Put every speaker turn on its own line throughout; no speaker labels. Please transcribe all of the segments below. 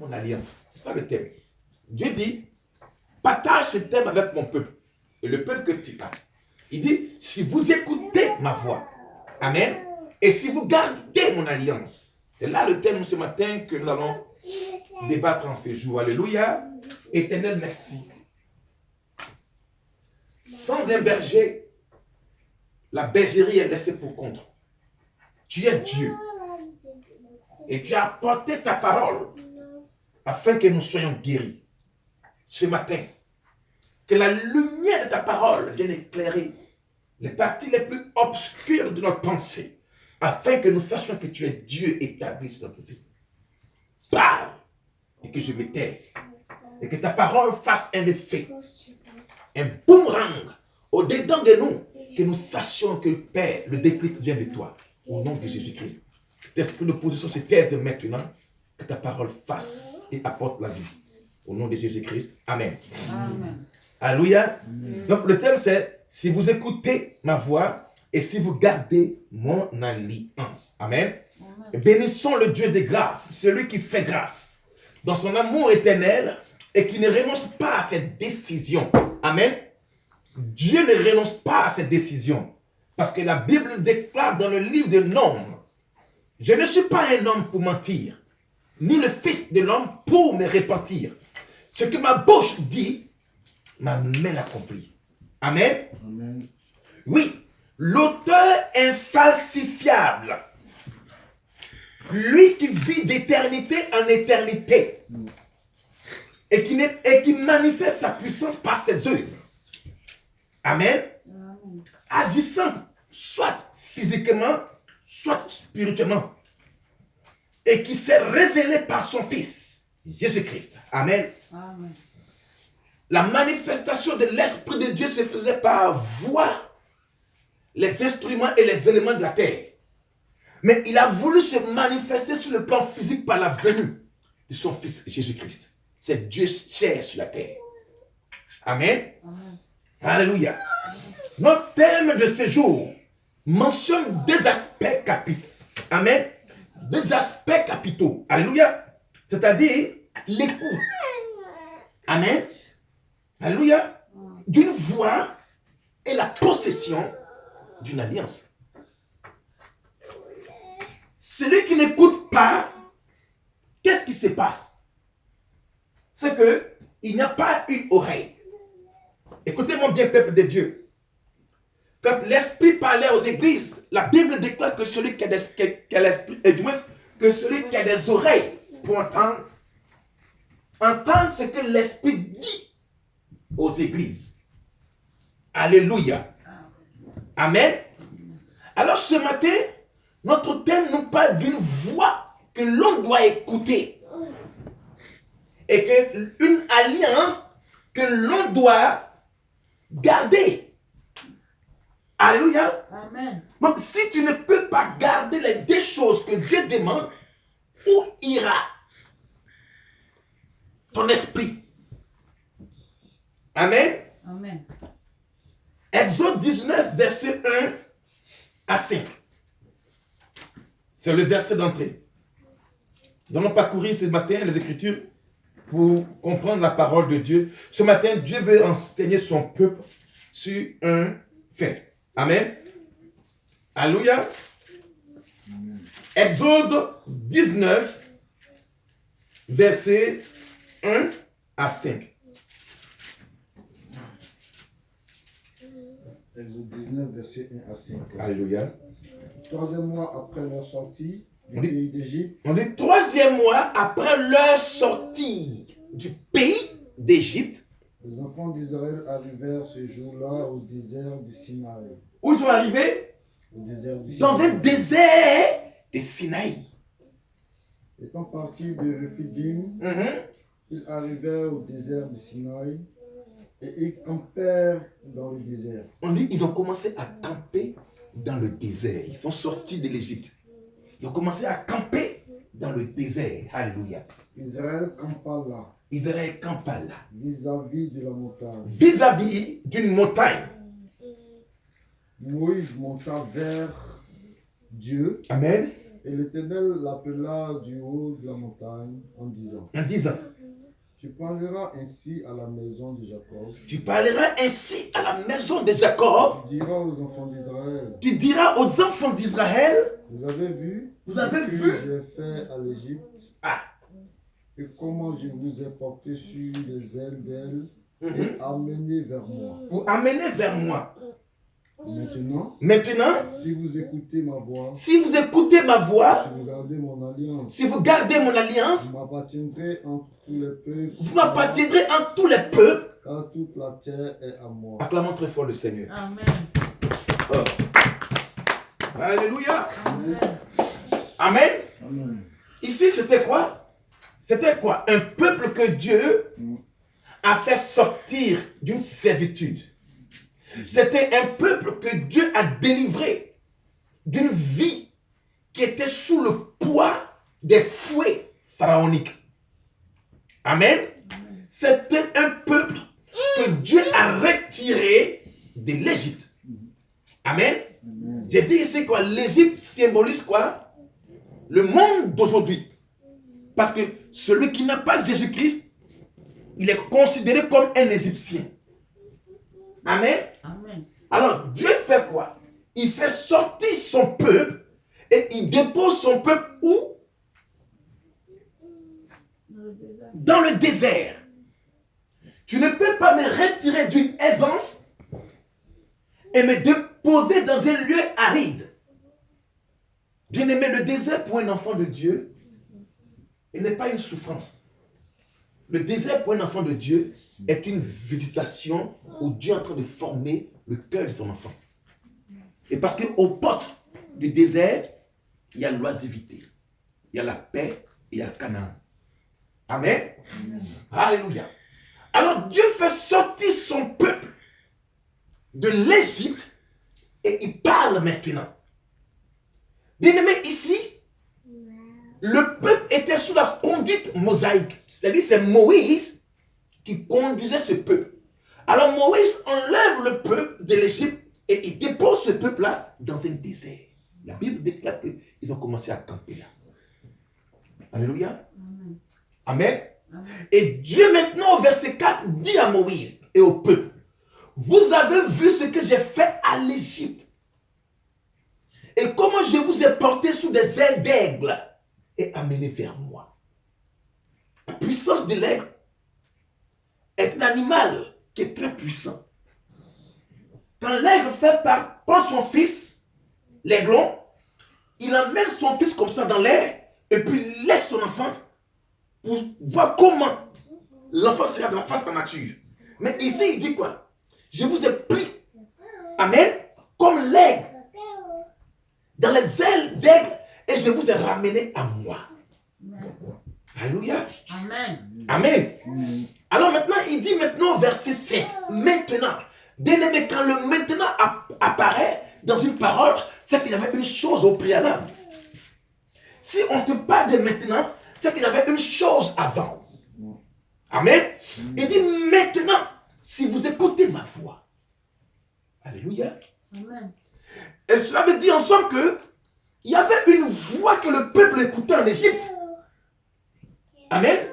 mon alliance. C'est ça le thème. Dieu dit, partage ce thème avec mon peuple. Et le peuple que tu as. Il dit, si vous écoutez ma voix, amen, et si vous gardez mon alliance. C'est là le thème ce matin que nous allons débattre en ce jour. Alléluia. Éternel, merci. Sans un berger, la bergerie est laissée pour compte. Tu es Dieu. Et tu as apporté ta parole afin que nous soyons guéris. Ce matin, que la lumière de ta parole vienne éclairer les parties les plus obscures de notre pensée, afin que nous sachions que tu es Dieu établi sur notre vie. Parle et que je me taise. Et que ta parole fasse un effet, un boomerang au-dedans de nous, que nous sachions que Père, le déclic vient de toi, au nom de Jésus-Christ. L'esprit d'opposition se taise maintenant, que ta parole fasse et apporte la vie. Au nom de Jésus-Christ. Amen.
Amen.
Alléluia. Donc le thème c'est, si vous écoutez ma voix et si vous gardez mon alliance. Amen. Bénissons le Dieu de grâce, celui qui fait grâce, dans son amour éternel et qui ne renonce pas à ses décisions. Amen. Dieu ne renonce pas à ses décisions. Parce que la Bible déclare dans le livre de Nombre, je ne suis pas un homme pour mentir, ni le fils de l'homme pour me repentir. Ce que ma bouche dit, ma main l'accomplit. Amen.
Amen.
Oui, l'auteur infalsifiable, lui qui vit d'éternité en éternité et qui manifeste sa puissance par ses œuvres. Amen. Agissant soit physiquement, soit spirituellement, et qui s'est révélé par son Fils, Jésus-Christ. Amen.
Amen.
La manifestation de l'Esprit de Dieu se faisait par voie les instruments et les éléments de la terre. Mais il a voulu se manifester sur le plan physique par la venue de son Fils Jésus-Christ. C'est Dieu cher sur la terre. Amen.
Amen.
Alléluia. Notre thème de ce jour mentionne deux aspects capitaux. Amen. Deux aspects capitaux. Alléluia. C'est-à-dire l'écoute. Amen. Alléluia. D'une voix et la possession d'une alliance. Celui qui n'écoute pas, qu'est-ce qui se passe? C'est qu'il n'y a pas une oreille. Écoutez-moi bien, peuple de Dieu. Quand l'Esprit parlait aux églises, la Bible déclare que celui qui a des oreilles pour entendre ce que l'Esprit dit aux églises. Alléluia. Amen. Alors ce matin, notre thème nous parle d'une voix que l'on doit écouter. Et qu'une alliance que l'on doit garder. Alléluia.
Amen.
Donc si tu ne peux pas garder les deux choses que Dieu demande, où ira ton esprit? Amen.
Amen.
Exode 19, verset 1 à 5. C'est le verset d'entrée. Nous allons parcourir ce matin les Écritures pour comprendre la parole de Dieu. Ce matin, Dieu veut enseigner son peuple sur un fait. Amen. Alléluia. Exode 19, verset 1 à 5.
Exode 19, verset 1 à 5.
Alléluia.
Troisième mois après leur sortie du
On dit-
pays d'Égypte,
On dit troisième mois après leur sortie du pays d'Égypte.
les enfants d'Israël arrivèrent ce jour-là au désert du Sinaï.
Où ils sont arrivés?
Au désert du
Dans un
Sinaï.
désert de Sinaï.
Étant partis de Rephidim, ils arrivèrent au désert du Sinaï et ils campèrent dans le désert.
On dit ils ont commencé à camper dans le désert. Ils sont sortis de l'Égypte. Ils ont commencé à camper dans le désert. Alléluia.
Israël campa là,
Israël campa là,
vis-à-vis de la montagne.
vis-à-vis d'une montagne.
Moïse monta vers Dieu
Amen.
Et l'Éternel l'appela du haut de la montagne en disant, tu parleras ainsi à la maison de Jacob.
Tu parleras ainsi à la maison de Jacob.
Tu diras aux enfants d'Israël.
Tu diras aux enfants d'Israël.
Vous avez vu
Vous avez
ce
vu
que j'ai fait à l'Égypte. Et comment je vous ai porté sur les ailes d'elle et amené vers moi.
Pour amener vers moi.
Maintenant, si vous écoutez ma voix,
si vous écoutez ma voix,
si vous gardez mon alliance,
si vous gardez mon alliance,
vous m'appartiendrez entre tous les peuples.
Vous m'appartiendrez entre tous les peuples.
Car toute la terre est à moi.
Acclamons très fort le Seigneur.
Amen.
Oh. Alléluia.
Amen.
Amen.
Amen.
Ici, c'était quoi? C'était quoi? Un peuple que Dieu a fait sortir d'une servitude. C'était un peuple que Dieu a délivré d'une vie qui était sous le poids des fouets pharaoniques. Amen. C'était un peuple que Dieu a retiré de l'Égypte. Amen. J'ai dit ici quoi? L'Égypte symbolise quoi? Le monde d'aujourd'hui. Parce que celui qui n'a pas Jésus-Christ, il est considéré comme un Égyptien. Amen.
Amen.
Alors Dieu fait quoi? Il fait sortir son peuple et il dépose son peuple où? Dans le désert. Tu ne peux pas me retirer d'une aisance et me déposer dans un lieu aride. Bien-aimé, le désert pour un enfant de Dieu, il n'est pas une souffrance. Le désert pour un enfant de Dieu est une visitation où Dieu est en train de former le cœur de son enfant. Et parce qu'aux portes du désert, il y a l'oisiveté, il y a la paix et il y a le Canaan. Amen. Alléluia. Alors Dieu fait sortir son peuple de l'Égypte et il parle maintenant. Bien-aimé, ici, le peuple était sous la conduite mosaïque. C'est-à-dire c'est Moïse qui conduisait ce peuple. Alors Moïse enlève le peuple de l'Égypte et il dépose ce peuple-là dans un désert. La Bible déclare qu'ils ont commencé à camper là. Alléluia. Amen. Et Dieu maintenant au verset 4 dit à Moïse et au peuple, vous avez vu ce que j'ai fait à l'Égypte et comment je vous ai porté sous des ailes d'aigle et amené vers moi. La puissance de l'aigle est un animal qui est très puissant. Quand l'aigle prend son fils, l'aiglon, il emmène son fils comme ça dans l'air et puis il laisse son enfant pour voir comment l'enfant sera dans la face de la nature. Mais ici, il dit quoi? Je vous ai pris, amen, comme l'aigle, dans les ailes d'aigle, et je vous ai ramené à moi. Alléluia.
Amen.
Amen. Alors maintenant, il dit maintenant au verset 5, maintenant, bien-aimé, quand le maintenant apparaît dans une parole, c'est qu'il y avait une chose au préalable. Si on te parle de maintenant, c'est qu'il y avait une chose avant. Amen. Il dit maintenant, si vous écoutez ma voix. Alléluia.
Amen.
Et cela veut dire en somme que il y avait une voix que le peuple écoutait en Égypte. Amen.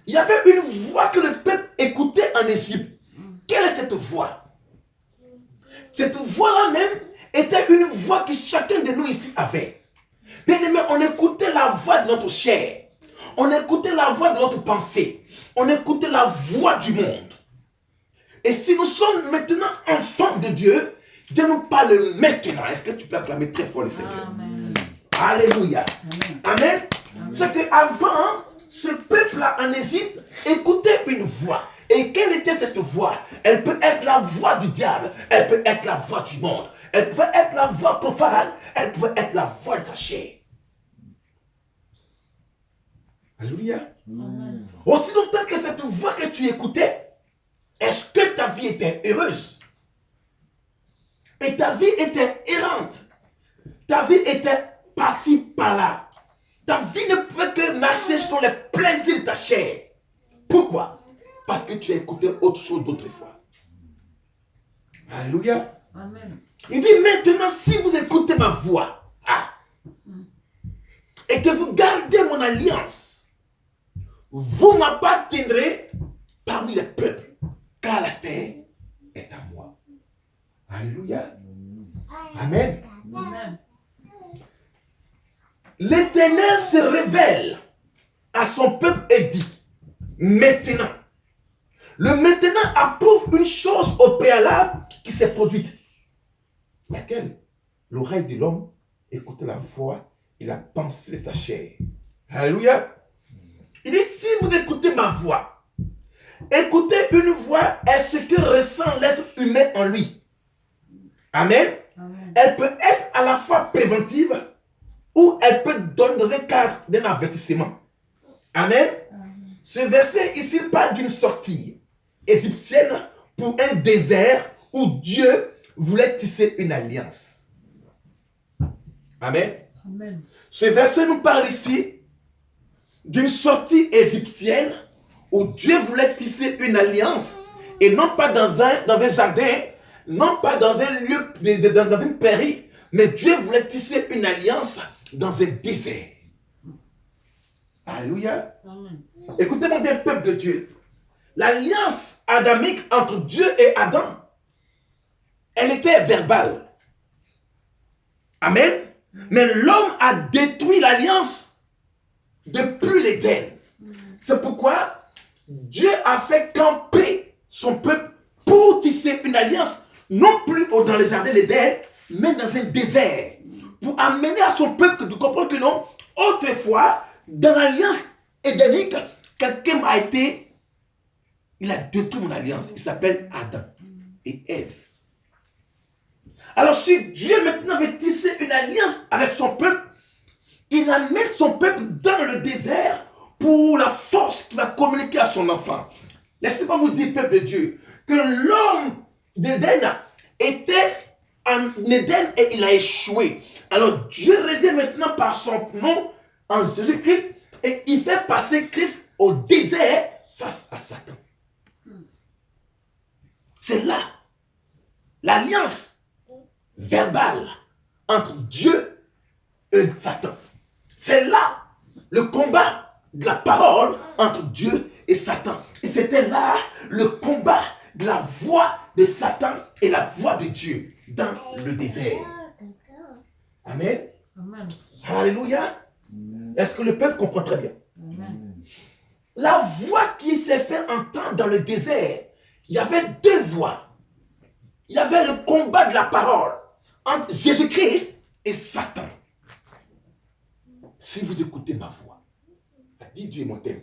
Il y avait une voix que le peuple écoutait en Égypte. Quelle est cette voix? Cette voix-là même était une voix que chacun de nous ici avait. Bien aimé, on écoutait la voix de notre chair. On écoutait la voix de notre pensée. On écoutait la voix du monde. Et si nous sommes maintenant enfants de Dieu, Dieu nous parle maintenant. Est-ce que tu peux acclamer très fort le Seigneur?
Amen.
Alléluia. Amen. C'est qu'avant, ce peuple-là en Égypte écoutait une voix. Et quelle était cette voix? Elle peut être la voix du diable. Elle peut être la voix du monde. Elle peut être la voix profane. Elle peut être la voix de ta chair. Alléluia.
Amen.
Aussi longtemps que cette voix que tu écoutais, est-ce que ta vie était heureuse? Et ta vie était errante. Ta vie était par-ci, par-là. Ta vie ne pouvait que marcher sur les plaisirs de ta chair. Pourquoi? Parce que tu as écouté autre chose d'autrefois. Alléluia.
Amen.
Il dit maintenant, si vous écoutez ma voix, et que vous gardez mon alliance, vous m'appartiendrez parmi les peuples, car la terre est à moi. Alléluia. Amen.
Amen.
L'Éternel se révèle à son peuple et dit, maintenant. Le maintenant approuve une chose au préalable qui s'est produite. Laquelle? L'oreille de l'homme écoute la voix et la pensée de sa chair. Alléluia. Il dit, si vous écoutez ma voix, écoutez une voix est ce que ressent l'être humain en lui. Amen.
Amen.
Elle peut être à la fois préventive ou elle peut donner dans un cadre d'un avertissement. Amen.
Amen.
Ce verset ici parle d'une sortie égyptienne pour un désert où Dieu voulait tisser une alliance. Amen.
Amen.
Ce verset nous parle ici d'une sortie égyptienne où Dieu voulait tisser une alliance et non pas dans un jardin, non pas dans un lieu, dans une prairie, mais Dieu voulait tisser une alliance dans un désert. Alléluia.
Amen.
Écoutez-moi bien, peuple de Dieu. L'alliance adamique entre Dieu et Adam, elle était verbale. Amen. Mais l'homme a détruit l'alliance depuis l'Éden. C'est pourquoi Dieu a fait camper son peuple pour tisser une alliance, non plus dans le jardin d'Éden, mais dans un désert. Pour amener à son peuple de comprendre que non, autrefois, dans l'alliance édénique, quelqu'un a été, il a détruit mon alliance. Il s'appelle Adam et Ève. Alors si Dieu maintenant veut tisser une alliance avec son peuple, il amène son peuple dans le désert pour la force qu'il va communiquer à son enfant. Laissez-moi vous dire, peuple de Dieu, que l'homme d'Éden était en Éden et il a échoué. Alors Dieu revient maintenant par son nom en Jésus-Christ et il fait passer Christ au désert face à Satan. C'est là l'alliance verbale entre Dieu et Satan. C'est là le combat de la parole entre Dieu et Satan. Et c'était là le combat de la voix de Satan et la voix de Dieu dans le désert. Amen.
Amen.
Alléluia. Est-ce que le peuple comprend très bien?
Amen.
La voix qui s'est fait entendre dans le désert, il y avait deux voix. Il y avait le combat de la parole entre Jésus-Christ et Satan. Si vous écoutez ma voix, a dit Dieu mon thème,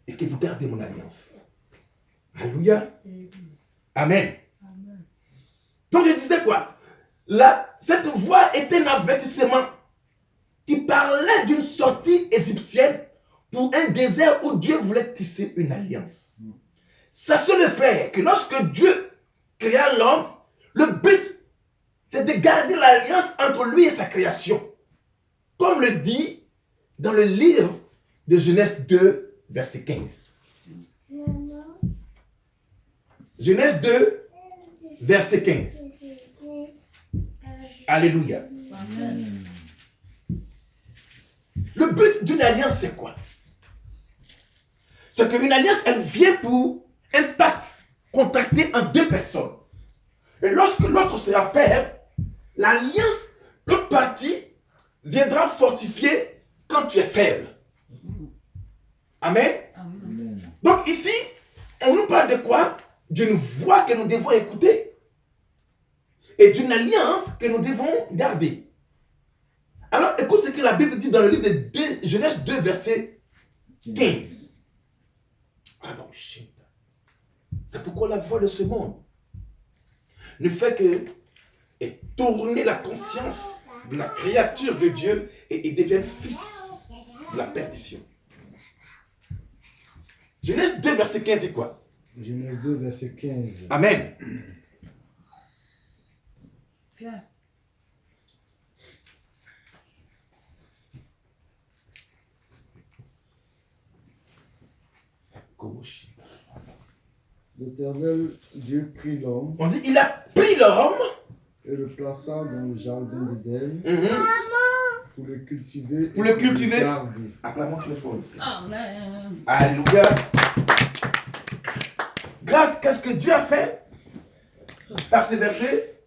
et que vous gardez mon alliance. Alléluia. Amen.
Amen.
Donc je disais quoi? Cette voix était un avertissement qui parlait d'une sortie égyptienne pour un désert où Dieu voulait tisser une alliance. Sachez le frère que lorsque Dieu créa l'homme, le but c'est de garder l'alliance entre lui et sa création. Comme le dit dans le livre de Genèse 2, verset 15. Genèse 2, verset 15. Alléluia.
Amen.
Le but d'une alliance, c'est quoi? C'est qu'une alliance, elle vient pour un pacte contracté entre deux personnes. Et lorsque l'autre sera faible, l'alliance, l'autre partie, viendra fortifier quand tu es faible. Amen.
Amen.
Donc ici, on nous parle de quoi? D'une voix que nous devons écouter et d'une alliance que nous devons garder. Alors écoute ce que la Bible dit dans le livre de Genèse 2, verset 15. Ah non, shit. C'est pourquoi la voix de ce monde ne fait que tourner la conscience de la créature de Dieu et ils deviennent fils de la perdition. Genèse 2, verset 15 dit quoi?
Genèse 2, verset 15.
Amen.
Viens.
L'Éternel Dieu prit l'homme
On dit, il a pris l'homme
et le plaça dans le jardin d'Éden, pour le cultiver.
Pour le cultiver.
garder.
Acclamons très fort ici.
Amen.
Alléluia. Grâce, qu'est-ce que Dieu a fait par ce verset?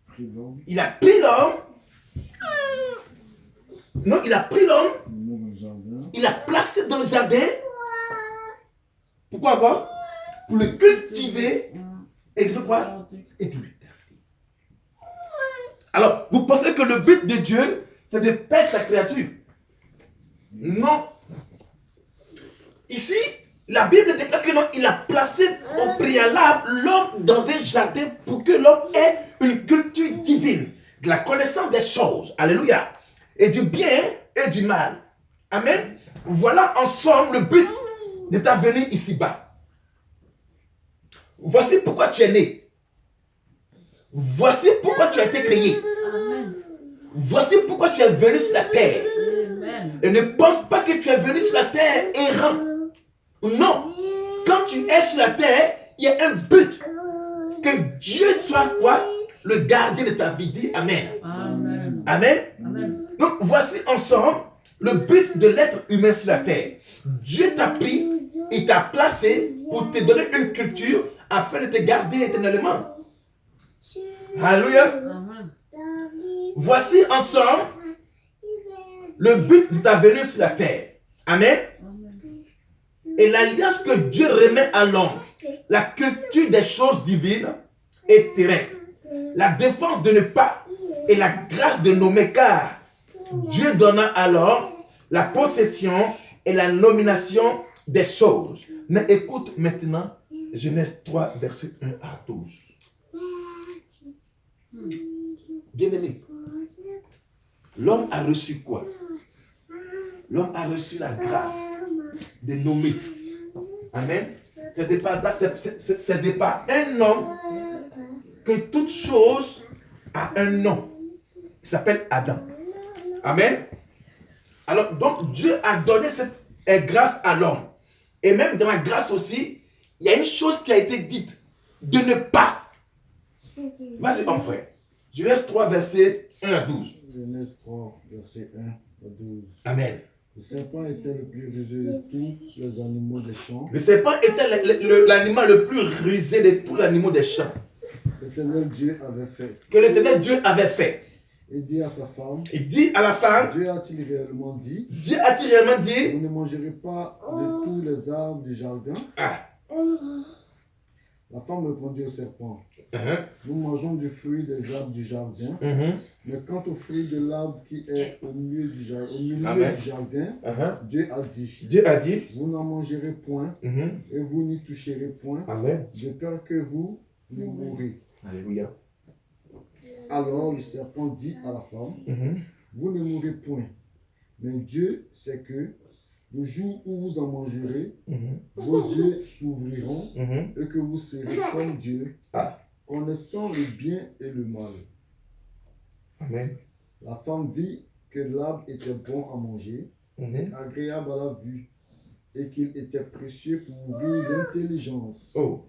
Pris l'homme,
Il a pris l'homme. Non, il a pris l'homme.
le met dans le jardin.
Il l'a placé dans le jardin. Pourquoi encore? Pour le cultiver. Et de faire quoi? Et de lui garder. Alors, vous pensez que le but de Dieu, c'est de perdre sa créature? Non. Ici, la Bible déclare que non, il a placé au préalable l'homme dans un jardin pour que l'homme ait une culture divine, de la connaissance des choses. Alléluia. Et du bien et du mal. Amen. Voilà en somme le but de ta venue ici-bas. Voici pourquoi tu es né. Voici pourquoi tu as été créé.
Amen.
Voici pourquoi tu es venu sur la terre.
Amen.
Et ne pense pas que tu es venu sur la terre errant. Non. Quand tu es sur la terre, il y a un but. Que Dieu soit quoi? Le gardien de ta vie. Dis Amen.
Amen.
Amen.
Amen.
Donc voici ensemble le but de l'être humain sur la terre. Dieu t'a pris, il t'a placé pour te donner une culture afin de te garder éternellement. Alléluia.
Amen.
Voici ensemble le but de ta venue sur la terre. Amen. Et l'alliance que Dieu remet à l'homme, la culture des choses divines et terrestres, la défense de ne pas et la grâce de nommer, car Dieu donna à l'homme la possession et la nomination des choses. Mais écoute maintenant Genèse 3, verset 1 à 12. Bien-aimé, l'homme a reçu quoi? L'homme a reçu la grâce de nommer. Amen. Ce n'est pas un homme que toute chose a un nom. Il s'appelle Adam. Amen. Alors, donc, Dieu a donné cette grâce à l'homme. Et même dans la grâce aussi, il y a une chose qui a été dite. De ne pas. Vas-y, mon frère. Genèse 3, verset 1 à 12.
Genèse 3, verset 1 à 12.
Amen.
Le serpent était le plus rusé de tous les animaux des champs.
Le serpent était l'animal le plus rusé de tous les animaux des champs
L'Éternel Dieu avait fait.
que l'Éternel Dieu avait fait.
Et dit à sa femme,
Il dit à la femme,
Dieu a-t-il réellement dit,
Dieu a-t-il réellement dit,
vous ne mangerez pas de tous les arbres du jardin?
ah,
La femme répondit au serpent,
uh-huh,
nous mangeons du fruit des arbres du jardin,
uh-huh,
mais quant au fruit de l'arbre qui est au milieu du
Amen.
jardin,
uh-huh.
Dieu a dit,
Dieu a dit,
vous n'en mangerez point
uh-huh,
et vous n'y toucherez point,
Amen.
de peur que vous ne mourrez.
Alléluia.
Alors le serpent dit à la femme,
Uh-huh,
vous ne mourrez point, mais Dieu sait que le jour où vous en mangerez,
uh-huh,
vos yeux s'ouvriront
uh-huh.
et que vous serez comme Dieu,
Ah.
connaissant le bien et le mal.
Amen.
La femme vit que l'arbre était bon à manger,
Uh-huh.
agréable à la vue, et qu'il était précieux pour ouvrir l'intelligence.
Oh.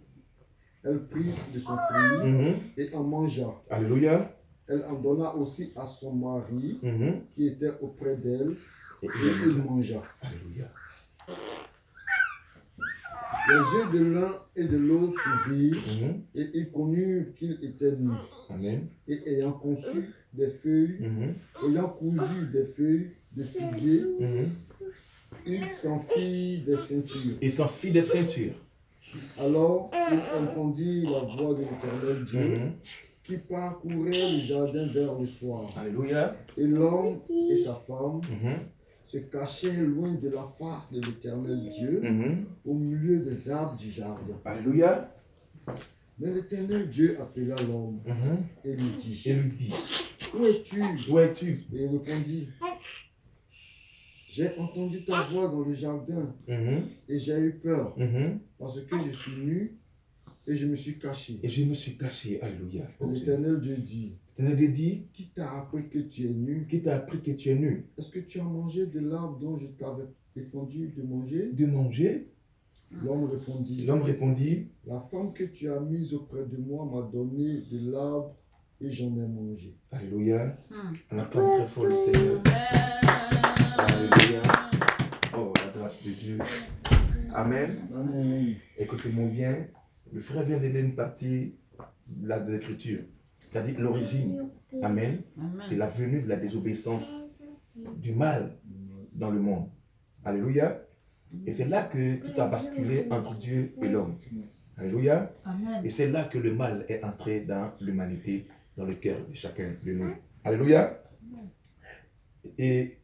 Elle prit de son fruit
Uh-huh.
et en mangea.
Alléluia.
Elle en donna aussi à son mari
Uh-huh.
qui était auprès d'elle,
Et
et il mangea.
Alléluia.
Les yeux de l'un et de l'autre s'ouvrirent,
Uh-huh.
et ils connurent qu'ils étaient nus.
Amen.
Et ayant conçu des feuilles,
Uh-huh.
ayant cousu des feuilles de figuier,
Uh-huh.
ils s'en firent des ceintures.
Il s'en fit des ceintures.
Alors il entendit la voix de l'Éternel Dieu
Uh-huh.
qui parcourait le jardin vers le soir.
Alléluia.
Et l'homme et sa femme
Uh-huh.
se cachaient loin de la face de l'Éternel Dieu
Uh-huh.
au milieu des arbres du jardin.
Alléluia.
Mais l'Éternel Dieu appela l'homme
Uh-huh.
et lui dit,
Et lui dit,
où es-tu?
où es-tu?
Et il répondit, j'ai entendu ta voix dans le jardin
Uh-huh.
et j'ai eu peur
Uh-huh.
parce que je suis nu et je me suis caché.
Et je me suis caché. Alléluia.
Et l'Éternel Dieu dit,
L'Éternel dit,
qui t'a appris que tu es nu?
qui t'a appris que tu es nu?
Est-ce que tu as mangé de l'arbre dont je t'avais défendu de manger?
De manger?
L'homme répondit,
L'homme répondit,
la femme que tu as mise auprès de moi m'a donné de l'arbre et j'en ai mangé.
Alléluia.
Hmm.
On acclame très fort le Seigneur. Alléluia. Oh, la grâce de Dieu. Amen.
Amen.
Écoutez-moi bien. Le frère vient de lire une partie de l'Écriture. C'est-à-dire l'origine. Amen.
Amen.
Et la venue de la désobéissance du mal dans le monde. Alléluia. Et c'est là que tout a basculé entre Dieu et l'homme. Alléluia.
Amen.
Et c'est là que le mal est entré dans l'humanité, dans le cœur de chacun de nous. Alléluia. Et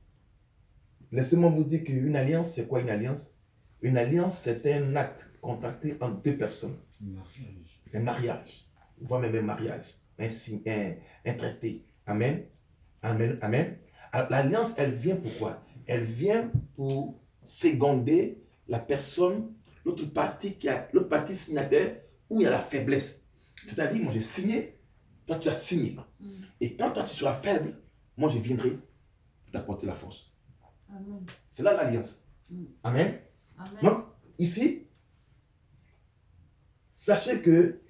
laissez-moi vous dire qu'une alliance, c'est quoi une alliance? Une alliance, c'est un acte contracté entre deux personnes.
Mariage.
Un mariage, voire même un mariage, un signe, un traité. Amen. Amen. Amen. Alors, l'alliance, elle vient pourquoi? Elle vient pour seconder la personne, l'autre partie signataire où il y a la faiblesse. C'est-à-dire, moi j'ai signé, toi tu as signé. Et quand toi tu seras faible, moi je viendrai t'apporter la force.
Amen.
C'est là l'alliance. Amen.
Amen.
Donc, ici, sachez que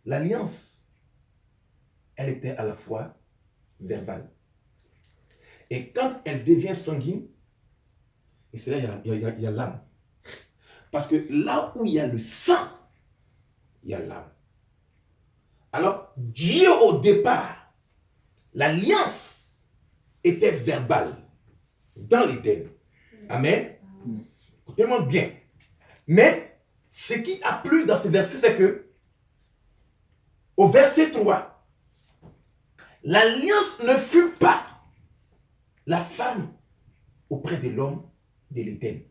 l'alliance, elle était à la fois verbale. Et quand elle devient sanguine, et c'est là il y a l'âme. Parce que là où il y a le sang, il y a l'âme. Alors, Dieu au départ, l'alliance était verbale dans l'Éden. Amen. Écoutez-moi bien. Mais ce qui a plu dans ce verset, c'est que au verset 3, l'alliance ne fut pas la femme auprès de l'homme de l'Éden.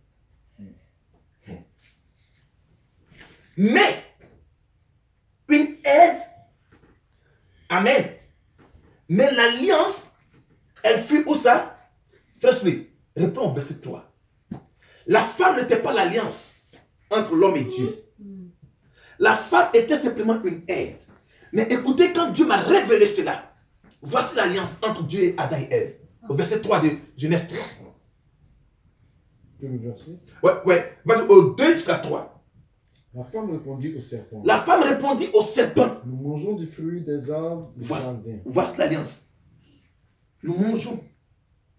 Mais une aide, amen. Mais l'alliance, elle fut où ça? Frère, réponds au verset 3. La femme n'était pas l'alliance entre l'homme et Dieu. La femme était simplement une aide. Mais écoutez, quand Dieu m'a révélé cela, voici l'alliance entre Dieu et Adam et Ève. Au verset 3 de Genèse 3.
Que le verset.
Ouais. Vas-y, au 2 jusqu'à 3.
La femme répondit au serpent.
La femme répondit au serpent.
Nous mangeons du fruit des arbres du jardin.
Voici l'alliance. Nous mangeons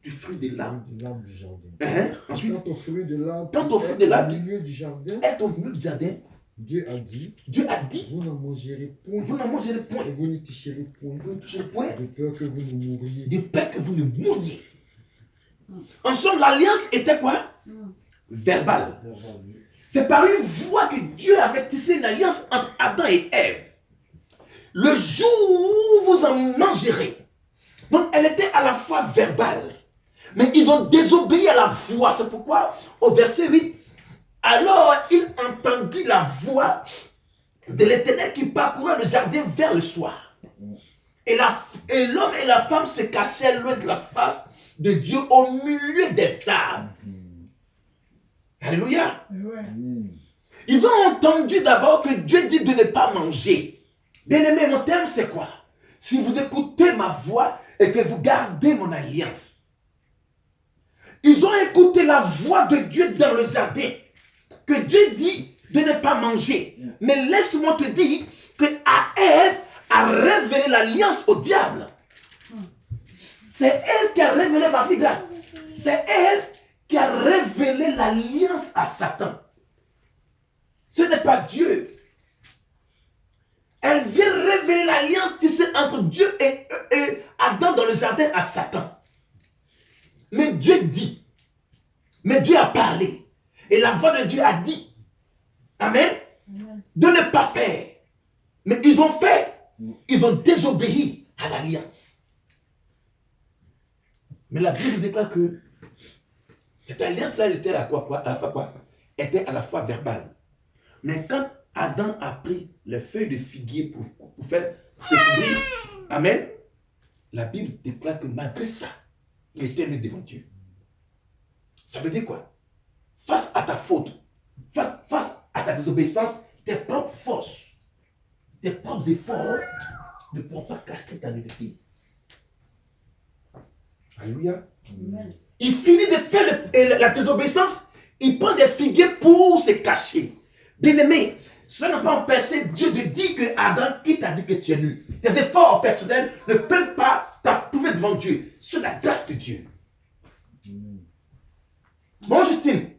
du fruit de l'arbre.
De l'arbre du jardin.
Ensuite,
Quant au fruit de l'arbre,
Quant au fruit de l'arbre,
au milieu du jardin,
est au milieu du jardin.
Dieu a dit,
Vous
n'en mangerez point.
n'en mangerez point.
Et vous ne toucherez point.
Vous ne toucherez point.
De peur que vous ne mouriez.
De peur que vous ne mouriez. En somme, l'alliance était quoi? Verbale. C'est par une voie que Dieu avait tissé une alliance entre Adam et Ève. Le jour où vous en mangerez. Donc, elle était à la fois verbale. Mais ils ont désobéi à la voix. C'est pourquoi, au verset 8, alors il entendit la voix de l'Éternel qui parcourait le jardin vers le soir. Et l'homme et la femme se cachaient loin de la face de Dieu au milieu des arbres. Alléluia. Ils ont entendu d'abord que Dieu dit de ne pas manger. Bien-aimé, mon thème c'est quoi? Si vous écoutez ma voix et que vous gardez mon alliance. Ils ont écouté la voix de Dieu dans le jardin. Que Dieu dit de ne pas manger. Mais laisse-moi te dire que Ève a révélé l'alliance au diable. C'est Ève qui a révélé ma fille grâce. C'est Ève qui a révélé l'alliance à Satan. Ce n'est pas Dieu. Elle vient révéler l'alliance tissée entre Dieu et Adam dans le jardin à Satan. Mais Dieu dit. Mais Dieu a parlé. Et la voix de Dieu a dit. Amen. De ne pas faire. Mais ils ont fait. Ils ont désobéi à l'alliance. Mais la Bible déclare que cette alliance-là, elle était à la fois quoi? Était à la fois verbale. Mais quand Adam a pris les feuilles de figuier pour faire se couvrir, amen, la Bible déclare que malgré ça, il était né devant Dieu. Ça veut dire quoi? Face à ta faute, face à ta désobéissance, tes propres forces, tes propres efforts ne pourront pas cacher ta nudité. Alléluia. Il finit de faire la désobéissance, il prend des figuiers pour se cacher. Bien-aimé, cela n'a pas empêché Dieu de dire que Adam, qui t'a dit que tu es nu. Tes efforts personnels ne peuvent pas t'approuver devant Dieu. C'est la grâce de Dieu. Bon, Justine,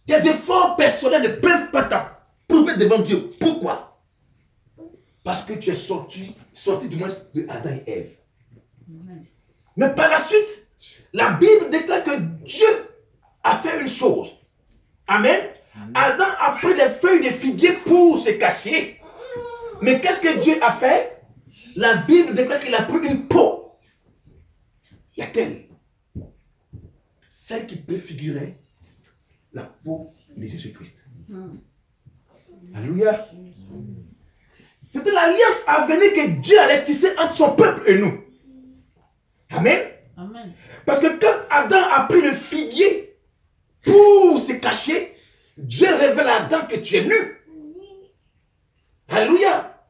tes efforts personnels ne peuvent pas t'approuver devant Dieu. Pourquoi? Parce que tu es sorti du moins de Adam et Ève.
Amen.
Mais par la suite, la Bible déclare que Dieu a fait une chose. Amen. Adam a pris des feuilles de figuier pour se cacher. Mais qu'est-ce que Dieu a fait? La Bible déclare qu'il a pris une peau. Laquelle? Celle qui préfigurait la peau de Jésus-Christ. Alléluia. C'était l'alliance à venir que Dieu allait tisser entre son peuple et nous. Amen.
Amen.
Parce que quand Adam a pris le figuier pour se cacher, Dieu révèle à Adam que tu es nu. Alléluia.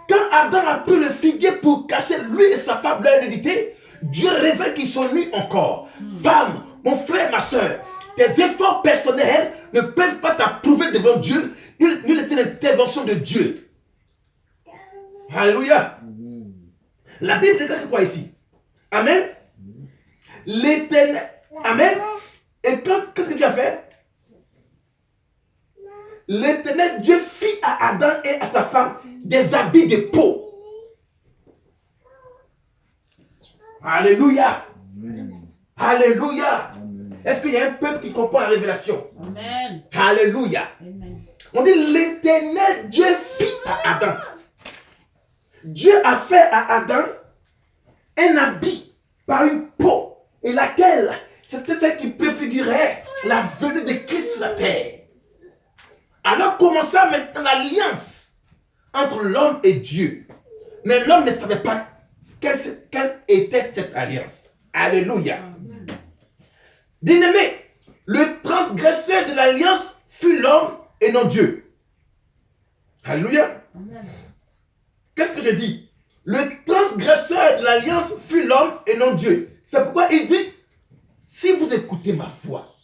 Quand Adam a pris le figuier pour cacher lui et sa femme leur nudité, Dieu révèle qu'ils sont nus encore. Femme, mon frère, ma soeur, tes efforts personnels ne peuvent pas t'approuver devant Dieu, ni l'intervention de Dieu. Alléluia. La Bible déclare quoi ici? Amen. L'Éternel. Amen. Et qu'est-ce que Dieu a fait? L'Éternel Dieu fit à Adam et à sa femme des habits de peau. Alléluia. Alléluia. Est-ce qu'il y a un peuple qui comprend la révélation?
Amen.
Alléluia.
Amen.
On dit l'Éternel Dieu fit à Adam. Dieu a fait à Adam un habit par une peau. Et laquelle? C'était celle qui préfigurait la venue de Christ sur la terre. Alors commença maintenant l'alliance entre l'homme et Dieu. Mais l'homme ne savait pas quelle était cette alliance. Alléluia. Bien-aimé, le transgresseur de l'alliance fut l'homme et non Dieu. Alléluia.
Amen.
Qu'est-ce que je dis? Le transgresseur de l'alliance fut l'homme et non Dieu. C'est pourquoi il dit, si vous écoutez ma voix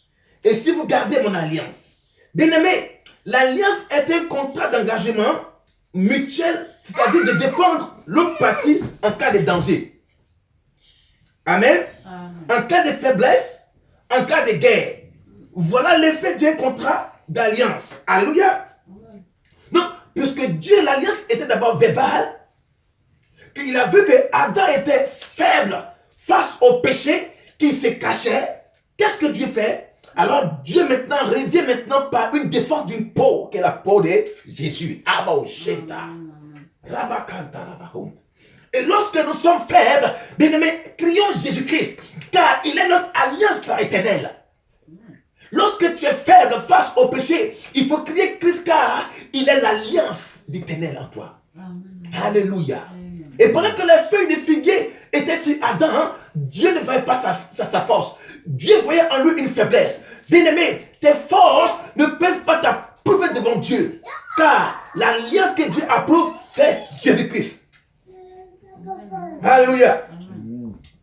et si vous gardez mon alliance, bien-aimé, l'alliance est un contrat d'engagement mutuel, c'est-à-dire de défendre l'autre partie en cas de danger. Amen.
Amen.
En cas de faiblesse, en cas de guerre. Voilà l'effet d'un contrat d'alliance. Alléluia. Donc, puisque Dieu, l'alliance était d'abord verbale, qu'il a vu que Adam était faible face au péché, qu'il se cachait, qu'est-ce que Dieu fait? Alors Dieu maintenant revient maintenant par une défense d'une peau, qui est la peau de Jésus. Et lorsque nous sommes faibles, bien-aimés, crions Jésus-Christ, car il est notre alliance par éternelle. Lorsque tu es faible face au péché, il faut crier Christ, car il est l'alliance d'éternel en toi.
Amen.
Alléluia.
Amen.
Et pendant que les feuilles de figuier étaient sur Adam, Dieu ne voyait pas sa force. Dieu voyait en lui une faiblesse. Bien-aimé, tes forces ne peuvent pas t'approuver devant Dieu. Car l'alliance que Dieu approuve, c'est Jésus-Christ. Alléluia.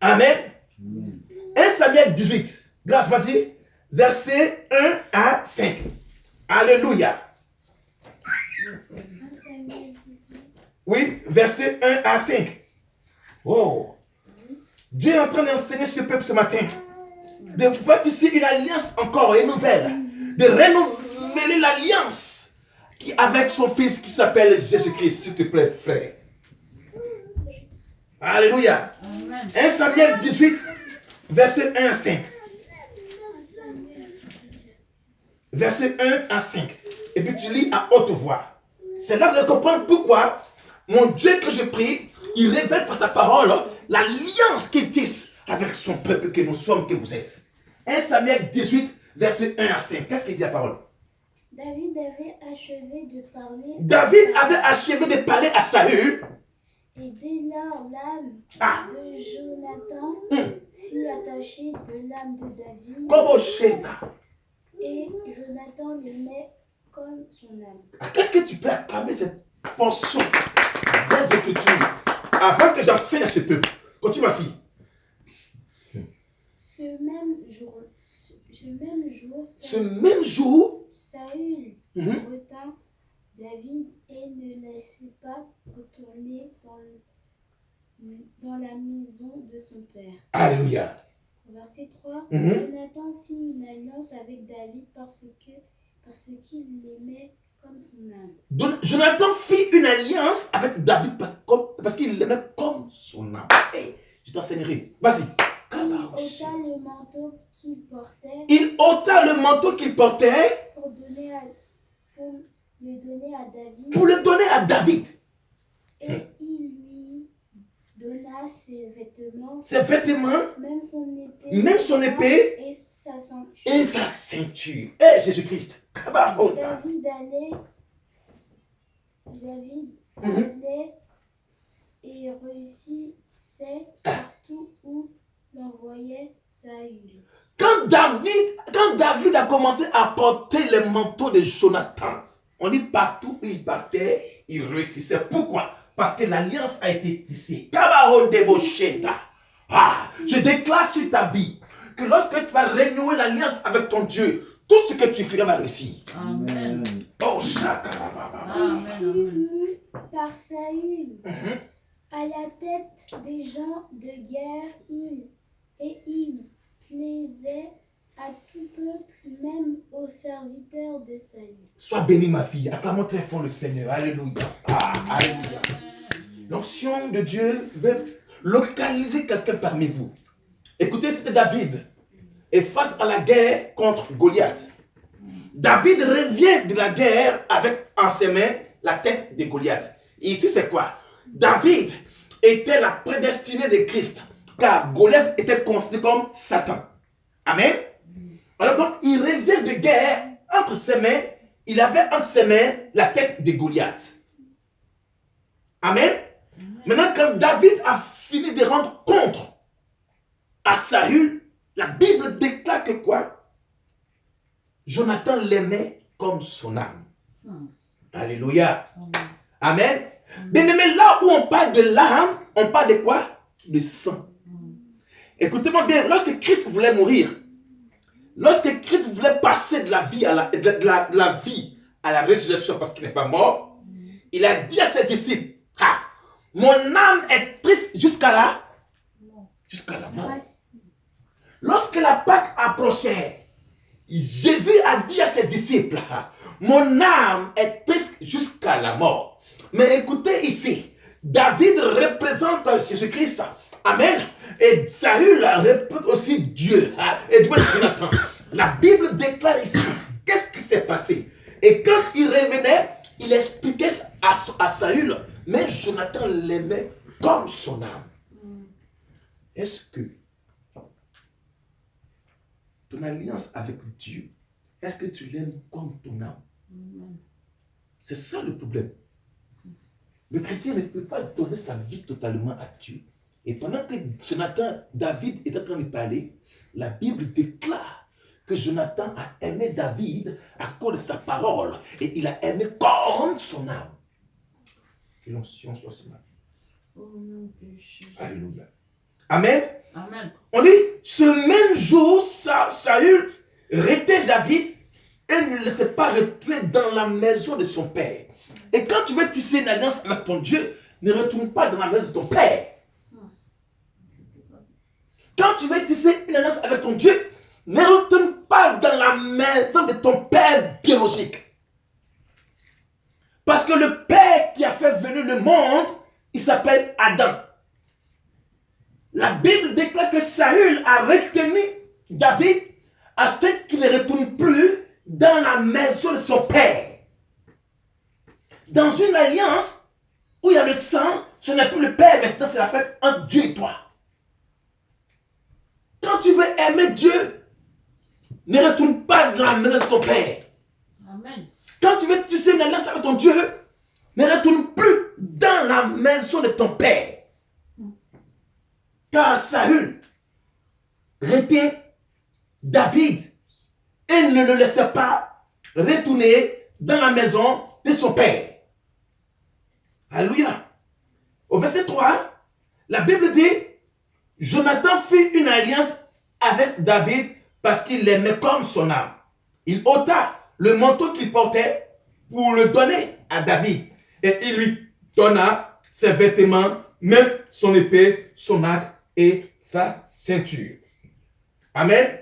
Amen.
Amen. 1 Samuel 18. Grâce, vas-y. Verset 1 à 5. Alléluia. Oui, verset 1 à 5. Oh. Dieu est en train d'enseigner ce peuple ce matin. De voir ici une alliance encore et nouvelle. De renouveler l'alliance avec son fils qui s'appelle Jésus-Christ. S'il te plaît, frère. Alléluia.
Amen.
1 Samuel 18, verset 1 à 5. Verset 1 à 5. Et puis tu lis à haute voix. C'est là que vous allez comprendre pourquoi mon Dieu que je prie, il révèle par sa parole l'alliance qu'il tisse avec son peuple que nous sommes, que vous êtes. 1 Samuel 18, verset 1 à 5. Qu'est-ce qu'il dit la parole?
David avait achevé de parler.
David avait achevé de parler à Saül.
Et dès lors, l'âme
Ah.
de Jonathan fut attachée de l'âme de David.
Comme au Shenta.
Et Jonathan l'aimait comme son âme.
Ah, qu'est-ce que tu peux acclamer cette portion des Écritures avant que j'enseigne à ce peuple? Continue ma fille.
Ce même jour,
Ce même jour,
Saül retint David et ne laissait pas retourner dans la maison de son père.
Alléluia.
Verset 3.
Mhm.
Jonathan fit une alliance avec David parce qu'il l'aimait comme son âme.
Donc, Jonathan fit une alliance avec David parce qu'il l'aimait comme son âme. Hey, je t'enseignerai. Vas-y.
Il ôta le manteau qu'il portait
Il ôta le manteau qu'il portait
pour le donner à David.
pour le donner à David.
Et il lui donna ses vêtements,
Même son épée
et sa ceinture.
et sa ceinture. Eh, Jésus-Christ. Kabarota.
David
Mhm.
allait et réussissait partout où l'envoyait Saül.
Quand David a commencé à porter le manteau de Jonathan, on dit partout où il partait, il réussissait. Pourquoi? Parce que l'alliance a été tissée. Kabaron de Bosheta. Ah, je déclare sur ta vie que lorsque tu vas renouer l'alliance avec ton Dieu, tout ce que tu feras va réussir.
Amen.
Oh, Shakarababa.
Amen.
Il fut mis par Saül à la tête des gens de guerre, il plaisait à tout peuple, même aux serviteurs de Saül.
Sois bénie, ma fille. Acclamons très fort le Seigneur. Alléluia. Ah, alléluia. L'onction de Dieu veut localiser quelqu'un parmi vous. Écoutez, c'était David. Et face à la guerre contre Goliath, David revient de la guerre avec en ses mains la tête de Goliath. Et ici, c'est quoi? David était la prédestinée de Christ, car Goliath était considéré comme Satan. Amen. Alors donc, il revient de guerre entre ses mains. Il avait entre ses mains la tête de Goliath. Amen. Maintenant, quand David a fini de rendre compte à Saül, la Bible déclare que quoi? Jonathan l'aimait comme son âme. Alléluia. Amen. Bien aimé, là où on parle de l'âme, on parle de quoi? De sang. Écoutez-moi bien, lorsque Christ voulait mourir, lorsque Christ voulait passer de la vie à de la vie à la résurrection parce qu'il n'est pas mort, il a dit à ses disciples, ah, mon âme est triste jusqu'à la mort. Lorsque la Pâque approchait, Jésus a dit à ses disciples, ah, mon âme est triste jusqu'à la mort. Mais écoutez ici, David représente Jésus-Christ. Amen. Et Saül représente aussi Dieu. Et Dieu est Jonathan. La Bible déclare ici, qu'est-ce qui s'est passé? Et quand il revenait, il expliquait à Saül, mais Jonathan l'aimait comme son âme. Est-ce que ton alliance avec Dieu, est-ce que tu l'aimes comme ton âme? C'est ça le problème. Le chrétien ne peut pas donner sa vie totalement à Dieu. Et pendant que David est en train de parler, la Bible déclare que Jonathan a aimé David à cause de sa parole. Et il a aimé comme son âme. Que l'onction soit ce matin. Alléluia. Amen.
Amen.
On dit, ce même jour, Saül retint David et ne le laissait pas retourner dans la maison de son père. Et quand tu veux tisser une alliance avec ton Dieu, ne retourne pas dans la maison de ton père. Quand tu veux tisser une alliance avec ton Dieu, ne retourne pas dans la maison de ton père biologique. Parce que le père qui a fait venir le monde, il s'appelle Adam. La Bible déclare que Saül a retenu David afin qu'il ne retourne plus dans la maison de son père. Dans une alliance où il y a le sang, ce n'est plus le père maintenant, c'est la fête entre Dieu et toi. Quand tu veux aimer Dieu, ne retourne pas dans la maison de ton père.
Amen.
Quand tu veux tisser une alliance avec ton Dieu, ne retourne plus dans la maison de ton père. Car Saül retint David et ne le laissait pas retourner dans la maison de son père. Alléluia. Au verset 3, la Bible dit, Jonathan fit une alliance avec David parce qu'il l'aimait comme son âme. Il ôta le manteau qu'il portait pour le donner à David. Et il lui donna ses vêtements, même son épée, son arc et sa ceinture. Amen.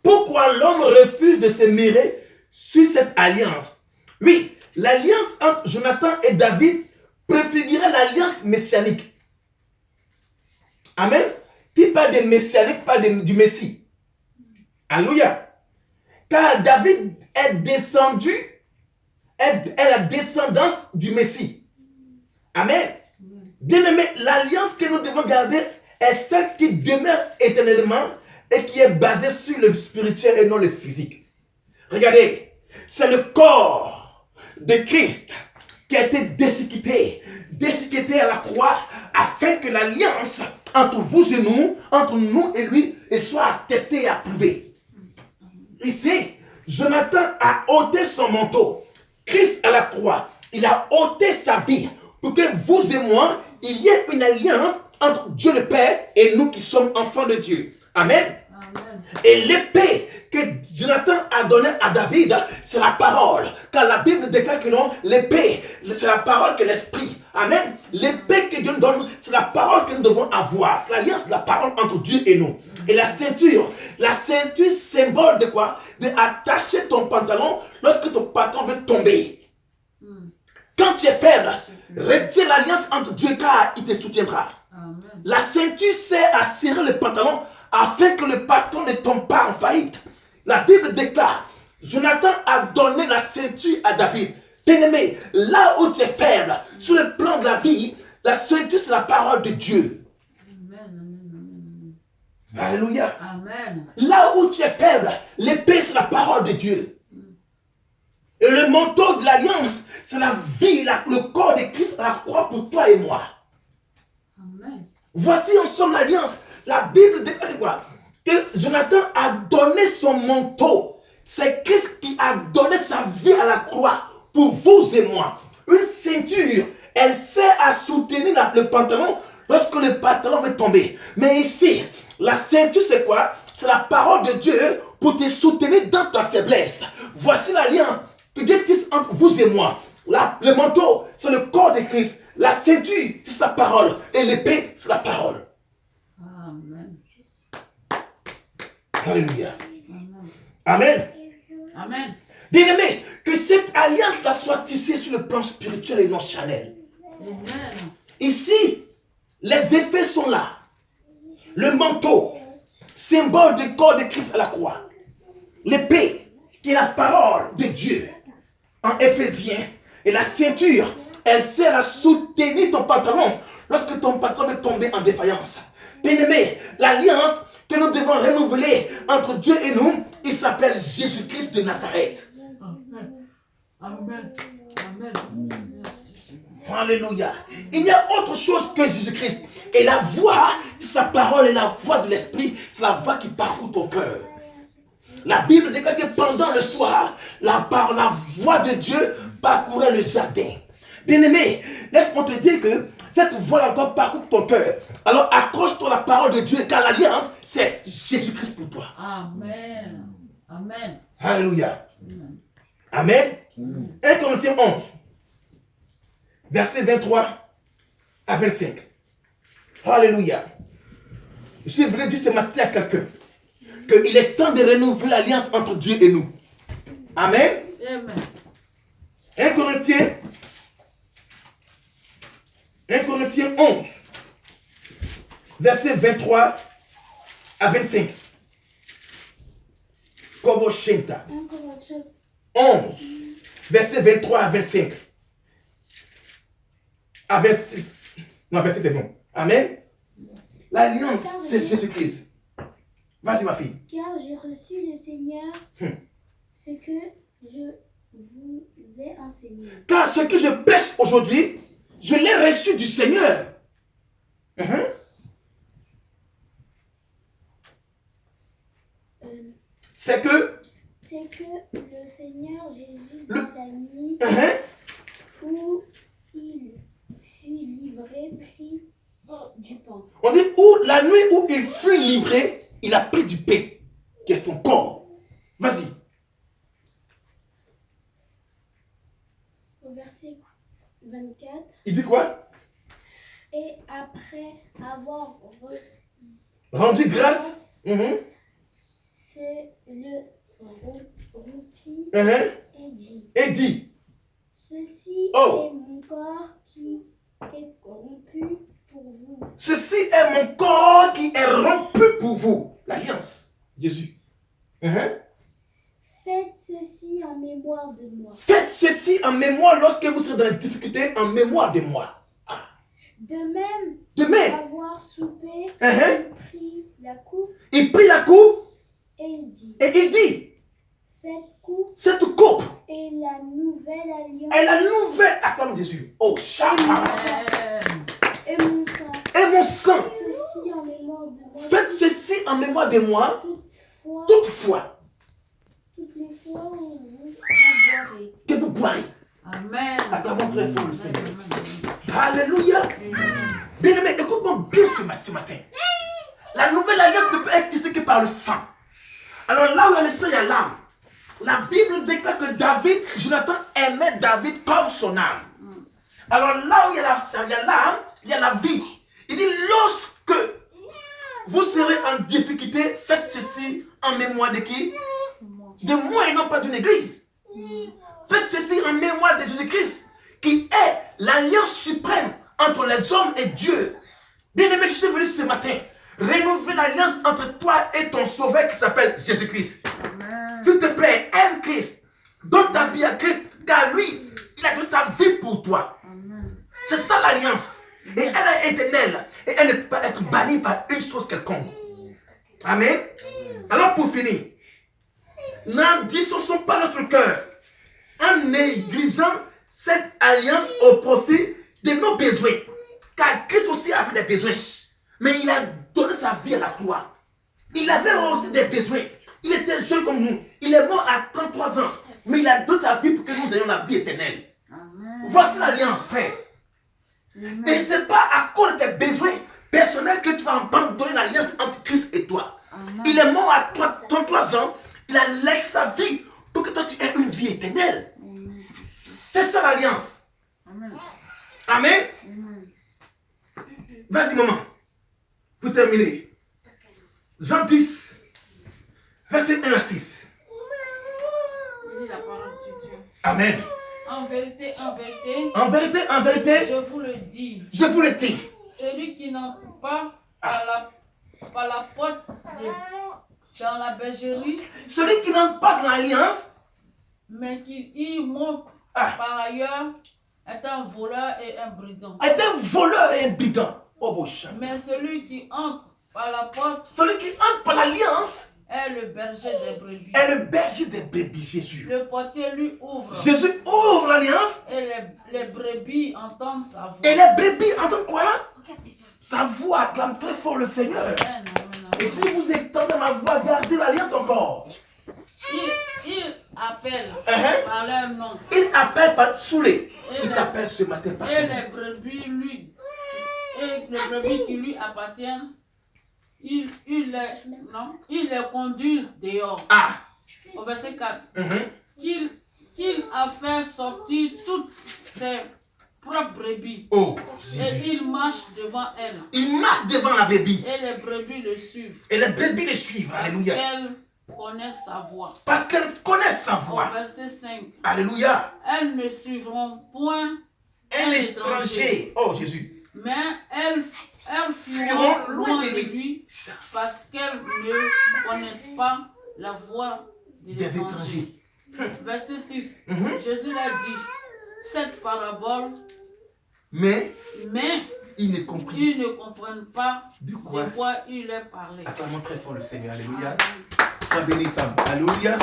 Pourquoi l'homme refuse de se mêler sur cette alliance? Oui, l'alliance entre Jonathan et David préfigurait l'alliance messianique. Amen. Qui parle des messianiques, parle du Messie. Alléluia. Car David est descendu, est la descendance du Messie. Amen. Bien-aimé, l'alliance que nous devons garder est celle qui demeure éternellement et qui est basée sur le spirituel et non le physique. Regardez, c'est le corps de Christ qui a été déchiqueté à la croix afin que l'alliance entre vous et nous, entre nous et lui, soit attestée et approuvée. Ici, Jonathan a ôté son manteau. Christ à la croix, il a ôté sa vie pour que vous et moi, il y ait une alliance entre Dieu le Père et nous qui sommes enfants de Dieu. Amen.
Amen.
Et l'épée que Jonathan a donnée à David, c'est la parole. Car la Bible déclare que non, l'épée, c'est la parole que l'esprit. Amen. L'épée que Dieu nous donne, c'est la parole que nous devons avoir. C'est l'alliance de la parole entre Dieu et nous. Et la ceinture symbole de quoi? De attacher ton pantalon lorsque ton pantalon veut tomber. Quand tu es faible, retire l'alliance entre Dieu car il te soutiendra.
Amen.
La ceinture sert à serrer le pantalon afin que le patron ne tombe pas en faillite. La Bible déclare, Jonathan a donné la ceinture à David. Bien-aimé, là où tu es faible, sur le plan de la vie, la ceinture c'est la parole de Dieu.
Amen.
Alléluia.
Amen.
Là où tu es faible, l'épée c'est la parole de Dieu. Et le manteau de l'alliance, c'est la vie, le corps de Christ à la croix pour toi et moi.
Amen.
Voici en somme l'alliance. La Bible déclare quoi? Que Jonathan a donné son manteau. C'est Christ qui a donné sa vie à la croix pour vous et moi. Une ceinture, elle sert à soutenir le pantalon lorsque le pantalon veut tomber. Mais ici, la ceinture c'est quoi? C'est la parole de Dieu pour te soutenir dans ta faiblesse. Voici l'alliance que Dieu tisse entre vous et moi. Le manteau, c'est le corps de Christ. La ceinture, c'est sa parole. Et l'épée, c'est la parole.
Amen.
Alléluia.
Amen.
Amen.
Amen.
Bien-aimé, que cette alliance-là soit tissée sur le plan spirituel et non charnel.
Amen.
Ici, les effets sont là. Le manteau, symbole du corps de Christ à la croix. L'épée, qui est la parole de Dieu en Éphésiens. Et la ceinture, elle sert à soutenir ton pantalon lorsque ton pantalon veut tomber en défaillance. Bien-aimé, l'alliance que nous devons renouveler entre Dieu et nous, il s'appelle Jésus-Christ de Nazareth.
Amen. Amen. Amen.
Alléluia. Il y a autre chose que Jésus-Christ. Et la voix, sa parole est la voix de l'Esprit, c'est la voix qui parcourt ton cœur. La Bible déclare que pendant le soir, la voix de Dieu parcourait le jardin. Bien-aimé, laisse-moi te dire que cette voix encore parcourt ton cœur. Alors accroche-toi à la parole de Dieu, car l'alliance, c'est Jésus-Christ pour toi.
Amen. Amen.
Alléluia.
Amen.
Amen. 1 Corinthiens 11, versets 23 à 25. Alléluia. Je voulais dire ce matin à quelqu'un qu'il est temps de renouveler l'alliance entre Dieu et nous. Amen.
Amen.
1 Corinthiens 11, versets 23 à 25. Kobo Shenta.
1 Corinthiens
11, versets 23 à 25. À 26. Non, 27 c'est bon. Amen. L'alliance, c'est Jésus-Christ. Vas-y, ma fille.
Car j'ai reçu le Seigneur ce que je vous ai enseigné.
Car ce que je prêche aujourd'hui, je l'ai reçu du Seigneur. C'est que
le Seigneur Jésus, dans la nuit où il fut livré, prit du pain.
on dit où la nuit où il fut livré, il a pris du pain, qui est son corps. Vas-y.
au verset 24.
Il dit quoi?
Et après avoir
Rendu grâce. Mhm.
c'est le roupit
Mhm.
et dit,
Et dit.
ceci
Oh.
est mon corps qui est rompu pour vous.
Ceci est mon corps qui est rompu pour vous. L'alliance. Jésus. Mhm.
Faites ceci en mémoire de moi.
Faites ceci en mémoire lorsque vous serez dans la difficulté, en mémoire de moi.
De même,
De même,
avoir soupé,
Mhm.
il prit la coupe
il prit la coupe
et il dit,
et il dit,
cette coupe
cette coupe
est la nouvelle alliance
est la nouvelle. Acclame Jésus. Oh, chacun.
Amen.
et mon sang.
Et mon sang.
Ceci en mémoire de moi.
Faites ceci en mémoire de moi.
Toutefois,
Toutefois,
toutes les fois où vous boirez.
que vous boirez.
Amen.
Acclamons très fort le Seigneur.
Amen.
Alléluia. Bien aimé, écoute-moi bien ce matin. La nouvelle alliance ne peut être tissée que par le sang. Alors là où il y a le sang, il y a l'âme. La Bible déclare que David, Jonathan aimait David comme son âme. Alors là où il y a l'âme, il y a la vie. Il dit, lorsque vous serez en difficulté, faites ceci en mémoire de qui? De moi et non pas d'une église. Faites ceci en mémoire de Jésus-Christ, qui est l'alliance suprême entre les hommes et Dieu. Bien-aimé, je suis venu ce matin rénover l'alliance entre toi et ton sauveur qui s'appelle Jésus-Christ. S'il te plaît, aime Christ. Donne ta vie à Christ, car lui, il a donné sa vie pour toi. C'est ça l'alliance. Et elle est éternelle. Et elle ne peut pas être bannie par une chose quelconque. Amen. Alors pour finir, n'en dissocions pas notre cœur en négligeant cette alliance au profit de nos besoins. Car Christ aussi avait des besoins. Mais il a donné sa vie à la croix. Il avait aussi des besoins. Il était jeune comme nous. Il est mort à 33 ans. Mais il a donné sa vie pour que nous ayons la vie éternelle. Voici l'alliance, frère. Et ce n'est pas à cause de tes besoins personnels que tu vas abandonner l'alliance entre Christ et toi. Il est mort à 33 ans. Il a laissé sa vie pour que toi tu aies une vie éternelle. C'est ça l'alliance. Amen. Vas-y, maman. Pour terminer. Jean 10, verset 1 à 6.
Il dit la parole de Dieu.
Amen.
En vérité,
En vérité,
je vous le dis,
je vous le dis.
celui qui n'entre pas par la porte dans la bergerie,
Celui qui n'entre pas dans l'alliance,
mais qui y monte par ailleurs, est un voleur et un brigand.
est un voleur et un brigand. Oh, beau chat.
Mais celui qui entre par la porte
Celui qui entre par l'alliance
est le berger des brebis.
est le berger des brebis, Jésus.
Le portier lui ouvre
Jésus ouvre l'alliance
et les brebis entendent sa voix.
et les brebis entendent quoi? Sa voix. Acclame très fort le Seigneur.
Amen, amen,
Et
amen.
si vous entendez ma voix, gardez l'alliance encore.
Il appelle
Uh-huh.
par leur nom.
Il appelle par Soulé.
Et
Il
les-
t'appelle ce matin par
Et
ton nom.
les brebis qui lui appartiennent, ils les conduisent dehors.
Ah.
Au verset 4.
Mhm.
Qu'il a fait sortir toutes ses propres brebis.
Oh,
Et
Jésus.
il marche devant elles.
Il marche devant la brebis.
Et les brebis le suivent.
Et les brebis les suivent.
Parce
Alléluia.
qu'elles connaissent sa voix.
Parce qu'elles connaissent sa
Au
voix.
verset 5.
Alléluia.
Elles ne suivront point
Un étranger. Oh, Jésus.
mais elles fuiront loin de lui
Ça.
parce qu'elles ne connaissent pas la voix de
Des
l'étranger.
étrangers.
Verset 6.
Mhm.
Jésus l'a dit, cette parabole,
Mais
mais
il ne comprit.
ils ne comprennent pas
Du
de
quoi?
quoi il est parlé.
Acclamons très fort le Seigneur. Alléluia. Sois béni, femme. Alléluia.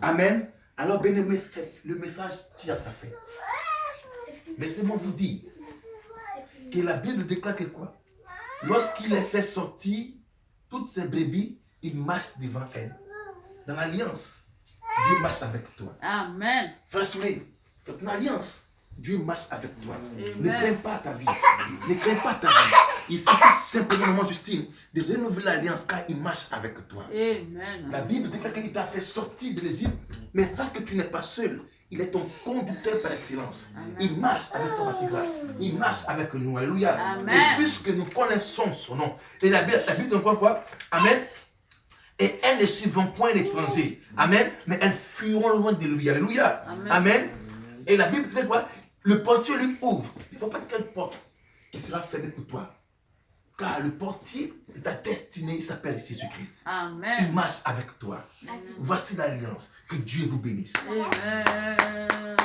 Amen. Alors, bien aimé, le message tire à sa fin. Laissez-moi vous dire que la Bible déclare que quoi? Lorsqu'il est fait sortir toutes ces brebis, il marche devant elles. Dans l'alliance, Dieu marche avec toi.
Amen.
Frère Soulé, dans ton alliance, Dieu marche avec toi. Ne
Amen.
crains pas ta vie. Ne crains pas ta vie. Il suffit simplement, maman Justine, de renouveler l'alliance car il marche avec toi.
Amen.
La Bible déclare qu'il t'a fait sortir de l'Égypte, mais sache que tu n'es pas seul. Il est ton conducteur par excellence.
Amen.
Il marche avec toi par grâce. Il marche avec nous. Alléluia.
Amen.
Et puisque nous connaissons son nom, et la Bible dit quoi? Amen. Et elles ne suivront point l'étranger. Amen. Mais elles fuiront loin de lui. Alléluia.
Amen.
Amen. Et la Bible dit quoi? Le portier lui ouvre. Il ne faut pas quelle porte qui sera fermée pour toi. Car le portier de ta destinée, il s'appelle Jésus-Christ. Il
Amen.
marche avec toi.
Amen.
Voici l'alliance. Que Dieu vous bénisse.
Amen.